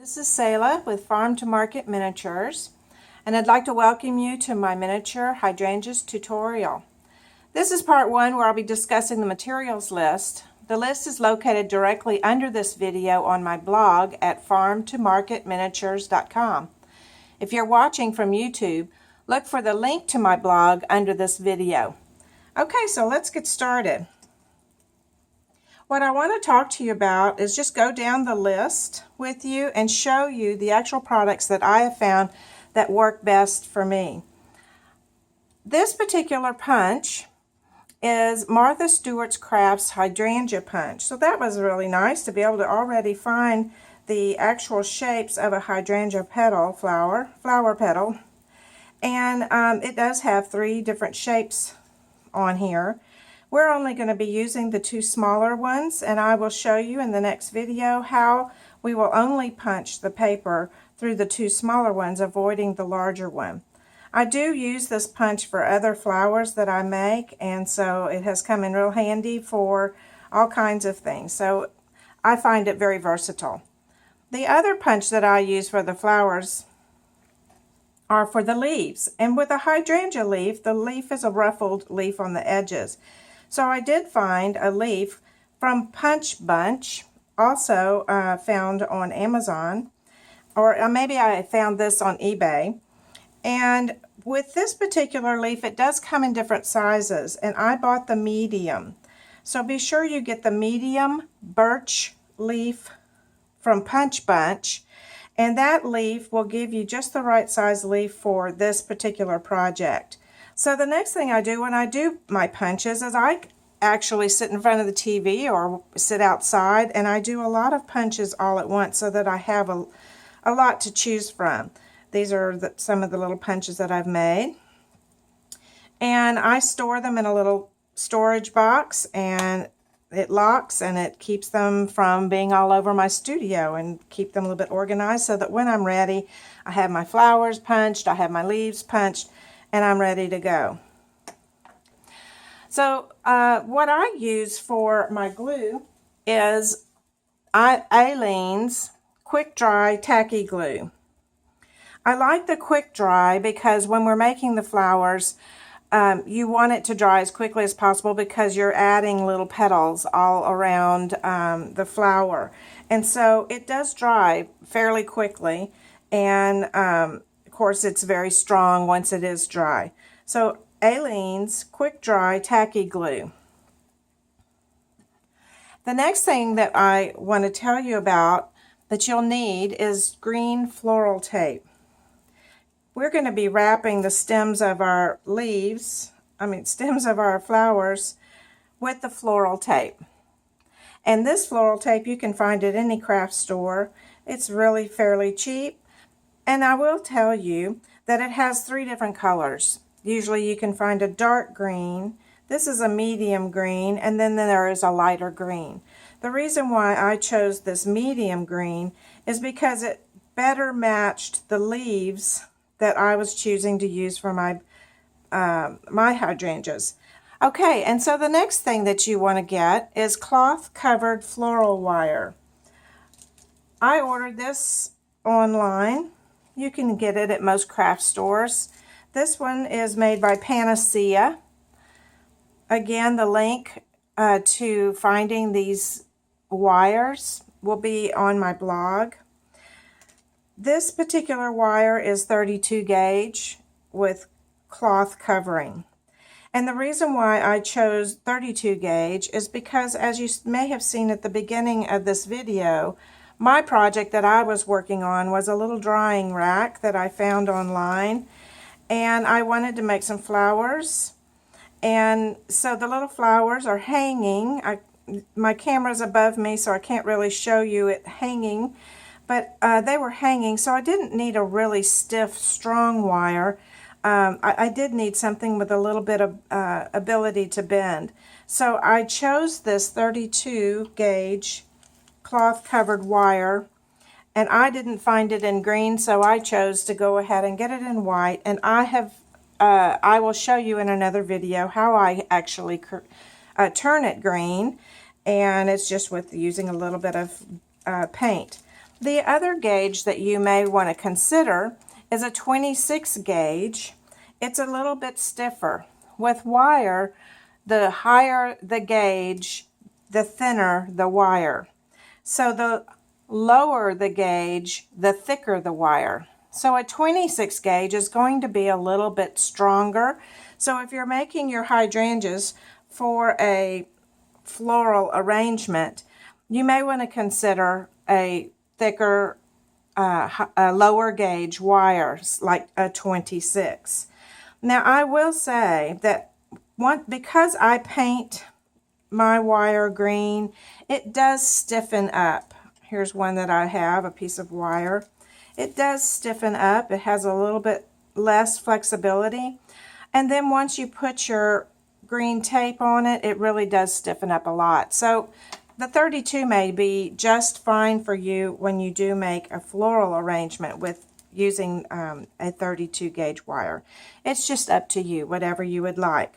This is Selah with Farm to Market Miniatures, and I'd like to welcome you to my miniature hydrangeas tutorial. This is part one where I'll be discussing the materials list. The list is located directly under this video on my blog at farmtomarketminiatures.com. If you're watching from YouTube, look for the link to my blog under this video. Okay, so let's get started. What I want to talk to you about is just go down the list with you and show you the actual products that I have found that work best for me. This particular punch is Martha Stewart's Crafts Hydrangea Punch. So that was really nice to be able to already find the actual shapes of a hydrangea petal, flower petal. And it does have 3 different shapes on here. We're only going to be using the 2 smaller ones, and I will show you in the next video how we will only punch the paper through the 2 smaller ones, avoiding the larger one. I do use this punch for other flowers that I make, and so it has come in real handy for all kinds of things. So I find it very versatile. The other punch that I use for the flowers are for the leaves. And with a hydrangea leaf, the leaf is a ruffled leaf on the edges. So I did find a leaf from Punch Bunch, also found on Amazon, or maybe I found this on eBay. And with this particular leaf, it does come in different sizes, and I bought the medium. So be sure you get the medium birch leaf from Punch Bunch, and that leaf will give you just the right size leaf for this particular project. So the next thing I do when I do my punches is I actually sit in front of the TV or sit outside, and I do a lot of punches all at once so that I have a lot to choose from. These are some of the little punches that I've made. And I store them in a little storage box, and it locks and it keeps them from being all over my studio, and keep them a little bit organized so that when I'm ready, I have my flowers punched, I have my leaves punched, and I'm ready to go. So what I use for my glue is Aleene's Quick Dry Tacky Glue. I like the quick dry because when we're making the flowers, you want it to dry as quickly as possible because you're adding little petals all around the flower. And so it does dry fairly quickly, and of course it's very strong once it is dry. So Aleene's Quick Dry Tacky Glue. The next thing that I want to tell you about that you'll need is green floral tape. We're going to be wrapping the stems of our stems of our flowers with the floral tape. And this floral tape you can find at any craft store. It's really fairly cheap. And I will tell you that it has 3 different colors. Usually you can find a dark green, this is a medium green, and then there is a lighter green. The reason why I chose this medium green is because it better matched the leaves that I was choosing to use for my hydrangeas. Okay, and so the next thing that you want to get is cloth covered floral wire. I ordered this online. You can get it at most craft stores. This one is made by Panacea. Again, the link to finding these wires will be on my blog. This particular wire is 32 gauge with cloth covering. And the reason why I chose 32 gauge is because, as you may have seen at the beginning of this video, my project that I was working on was a little drying rack that I found online. And I wanted to make some flowers, and so the little flowers are hanging. My camera's above me, so I can't really show you it hanging, but they were hanging, so I didn't need a really stiff, strong wire. I did need something with a little bit of ability to bend. So I chose this 32 gauge cloth covered wire. And I didn't find it in green, so I chose to go ahead and get it in white. And I will show you in another video how I actually turn it green. And it's just with using a little bit of paint. The other gauge that you may want to consider is a 26 gauge. It's a little bit stiffer. With wire, the higher the gauge, the thinner the wire. So the lower the gauge, the thicker the wire. So a 26 gauge is going to be a little bit stronger. So if you're making your hydrangeas for a floral arrangement, you may want to consider a thicker, a lower gauge wires like a 26. Now I will say that because I paint my wire green, it does stiffen up. Here's one that I have, a piece of wire. It does stiffen up. It has a little bit less flexibility. And then once you put your green tape on it, it really does stiffen up a lot. So the 32 may be just fine for you when you do make a floral arrangement with using a 32 gauge wire. It's just up to you, whatever you would like.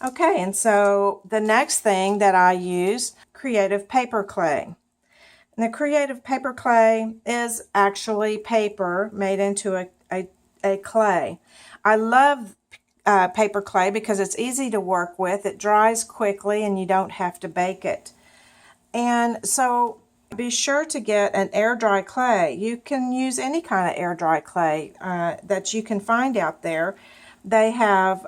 Okay, and so the next thing that I use, creative paper clay. And the creative paper clay is actually paper made into a clay. I love paper clay because it's easy to work with. It dries quickly and you don't have to bake it. And so be sure to get an air dry clay. You can use any kind of air dry clay that you can find out there. They have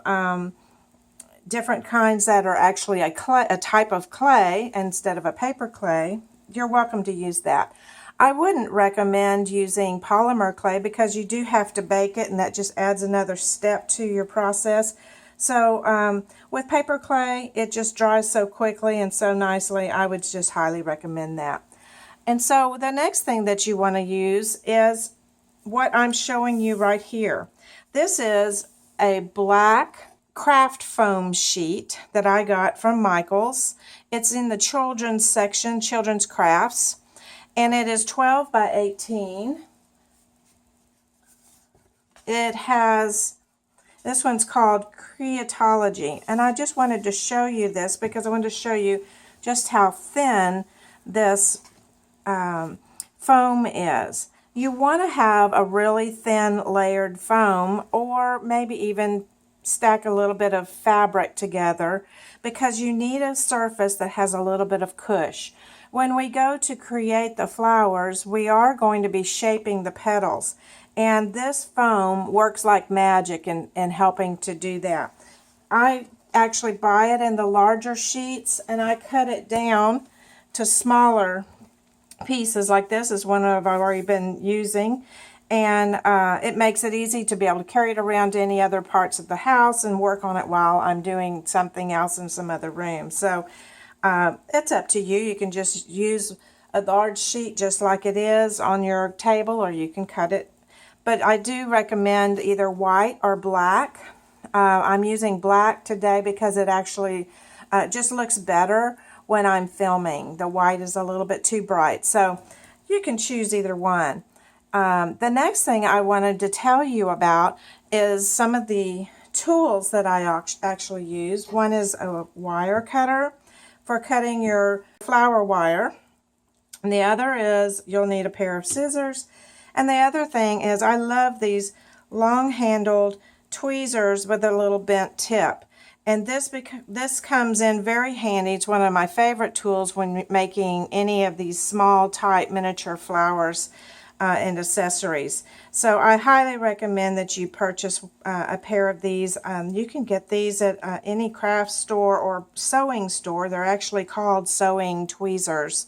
different kinds that are actually a type of clay instead of a paper clay. You're welcome to use that. I wouldn't recommend using polymer clay because you do have to bake it, and that just adds another step to your process. So with paper clay, it just dries so quickly and so nicely. I would just highly recommend that. And so the next thing that you want to use is what I'm showing you right here. This is a black craft foam sheet that I got from Michael's. It's in the children's section, children's crafts. And it is 12 by 18. It has, this one's called Creatology. And I just wanted to show you this because I wanted to show you just how thin this foam is. You want to have a really thin layered foam, or maybe even stack a little bit of fabric together, because you need a surface that has a little bit of cush. When we go to create the flowers, we are going to be shaping the petals, and this foam works like magic in helping to do that. I actually buy it in the larger sheets, and I cut it down to smaller pieces. Like this is one I've already been using, and it makes it easy to be able to carry it around to any other parts of the house and work on it while I'm doing something else in some other room. So it's up to you. You can just use a large sheet just like it is on your table, or you can cut it. But I do recommend either white or black. I'm using black today because it actually just looks better when I'm filming. The white is a little bit too bright, so you can choose either one. The next thing I wanted to tell you about is some of the tools that I actually use. One is a wire cutter for cutting your flower wire. And the other is you'll need a pair of scissors. And the other thing is I love these long-handled tweezers with a little bent tip. And this comes in very handy. It's one of my favorite tools when making any of these small type miniature flowers and accessories. So I highly recommend that you purchase a pair of these. You can get these at any craft store or sewing store. They're actually called sewing tweezers.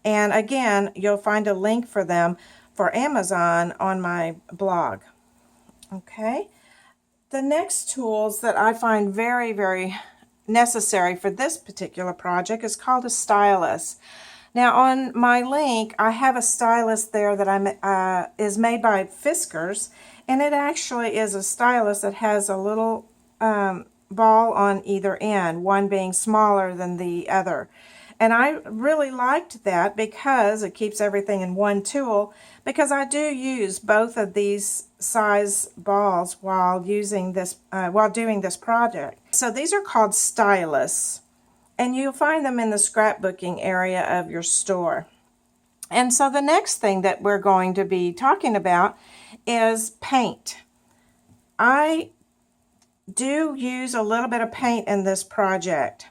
And again, you'll find a link for them for Amazon on my blog. Okay. The next tools that I find very, very necessary for this particular project is called a stylus. Now on my link, I have a stylus there that is made by Fiskars, and it actually is a stylus that has a little ball on either end, one being smaller than the other. And I really liked that because it keeps everything in one tool, because I do use both of these size balls while using this while doing this project. So these are called stylus, and you'll find them in the scrapbooking area of your store. And so the next thing that we're going to be talking about is paint. I do use a little bit of paint in this project.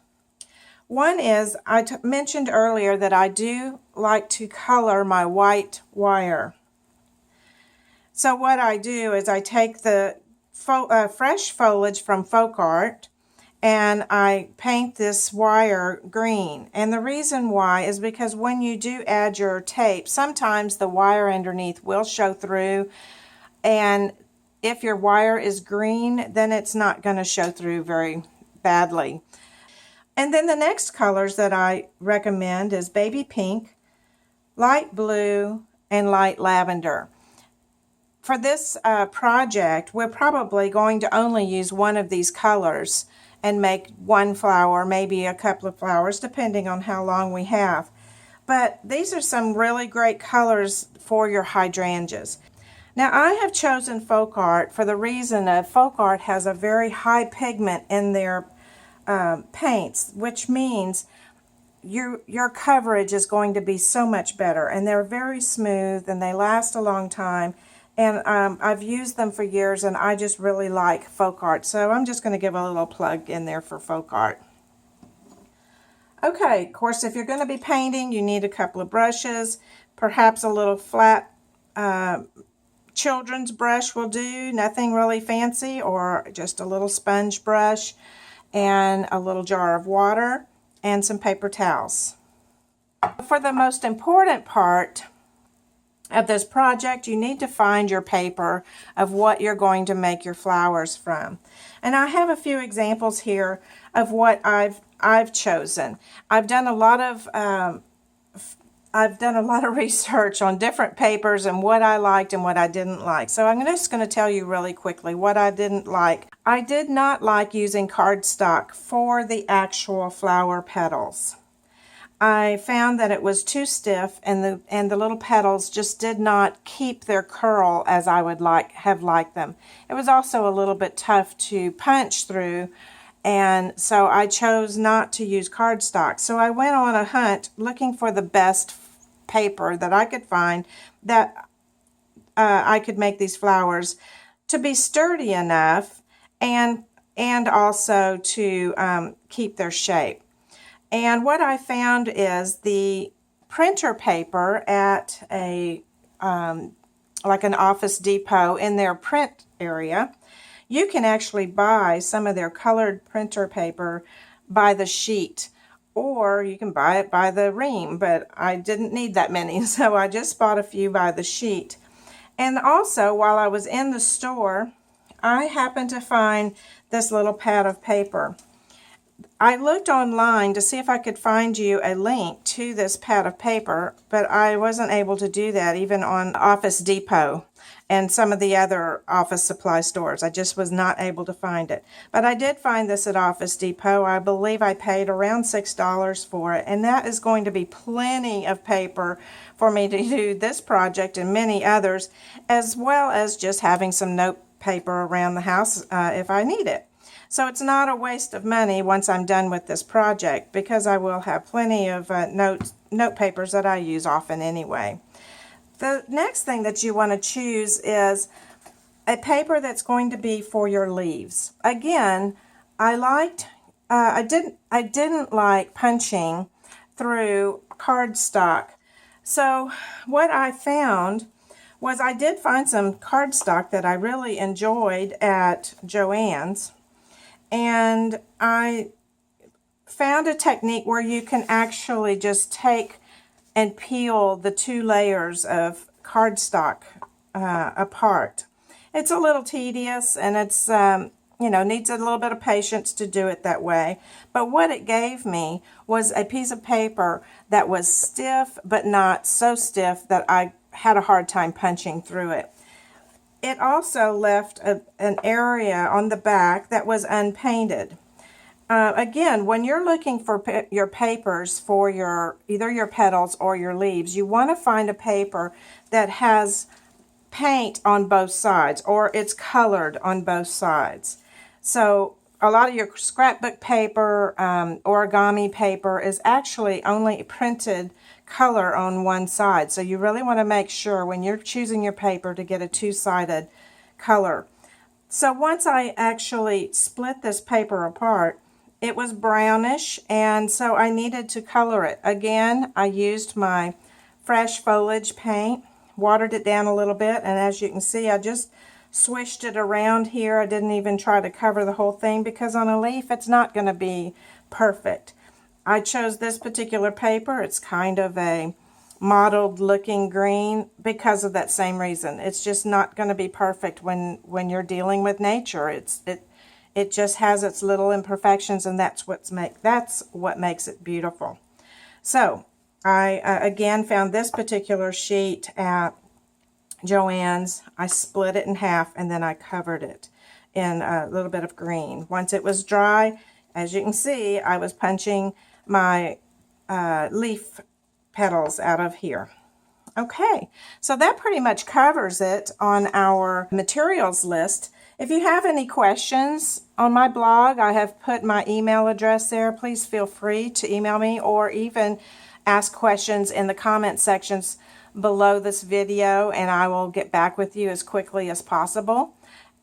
One is, I mentioned earlier that I do like to color my white wire. So what I do is I take the fresh foliage from folk art and I paint this wire green. And the reason why is because when you do add your tape, sometimes the wire underneath will show through, and if your wire is green, then it's not going to show through very badly. And then the next colors that I recommend is baby pink, light blue, and light lavender. For this project, we're probably going to only use one of these colors and make one flower, maybe a couple of flowers, depending on how long we have. But these are some really great colors for your hydrangeas. Now, I have chosen folk art for the reason that folk art has a very high pigment in their paints, which means your coverage is going to be so much better, and they're very smooth and they last a long time. And I've used them for years, and I just really like folk art. So I'm just going to give a little plug in there for folk art. Okay, of course, if you're going to be painting, you need a couple of brushes. Perhaps a little flat children's brush will do, nothing really fancy, or just a little sponge brush, and a little jar of water, and some paper towels. For the most important part of this project, you need to find your paper of what you're going to make your flowers from. And I have a few examples here of what I've chosen. I've done a lot of research on different papers and what I liked and what I didn't like. So I'm just going to tell you really quickly what I didn't like. I did not like using cardstock for the actual flower petals. I found that it was too stiff, and the little petals just did not keep their curl as I would have liked them. It was also a little bit tough to punch through, and so I chose not to use cardstock. So I went on a hunt looking for the best paper that I could find that I could make these flowers to be sturdy enough and also to keep their shape. And what I found is the printer paper at a like an Office Depot in their print area. You can actually buy some of their colored printer paper by the sheet, or you can buy it by the ream, but I didn't need that many, so I just bought a few by the sheet. And also, while I was in the store, I happened to find this little pad of paper. I looked online to see if I could find you a link to this pad of paper, but I wasn't able to do that even on Office Depot and some of the other office supply stores. I just was not able to find it. But I did find this at Office Depot. I believe I paid around $6 for it, and that is going to be plenty of paper for me to do this project and many others, as well as just having some note paper around the house if I need it. So it's not a waste of money once I'm done with this project, because I will have plenty of note papers that I use often anyway. The next thing that you want to choose is a paper that's going to be for your leaves. Again, I didn't like punching through cardstock. So what I found was I did find some cardstock that I really enjoyed at Joann's. And I found a technique where you can actually just take and peel the two layers of cardstock apart. It's a little tedious, and it's needs a little bit of patience to do it that way. But what it gave me was a piece of paper that was stiff, but not so stiff that I had a hard time punching through it. It also left an area on the back that was unpainted. Again, when you're looking for your papers for either your petals or your leaves, you want to find a paper that has paint on both sides, or it's colored on both sides. So a lot of your scrapbook paper, origami paper is actually only printed color on one side. So you really want to make sure when you're choosing your paper to get a two-sided color. So once I actually split this paper apart, it was brownish, and so I needed to color it. Again, I used my fresh foliage paint, watered it down a little bit, and as you can see, I just swished it around here. I didn't even try to cover the whole thing because on a leaf, it's not going to be perfect. I chose this particular paper. It's kind of a mottled looking green because of that same reason. It's just not going to be perfect when you're dealing with nature. It just has its little imperfections, and that's what makes it beautiful. So I again found this particular sheet at Joann's. I split it in half and then I covered it in a little bit of green. Once it was dry, as you can see, I was punching my leaf petals out of here. Okay, so that pretty much covers it on our materials list. If you have any questions on my blog, I have put my email address there. Please feel free to email me or even ask questions in the comment sections below this video, and I will get back with you as quickly as possible.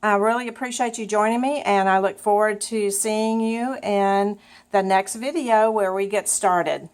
I really appreciate you joining me, and I look forward to seeing you in the next video where we get started.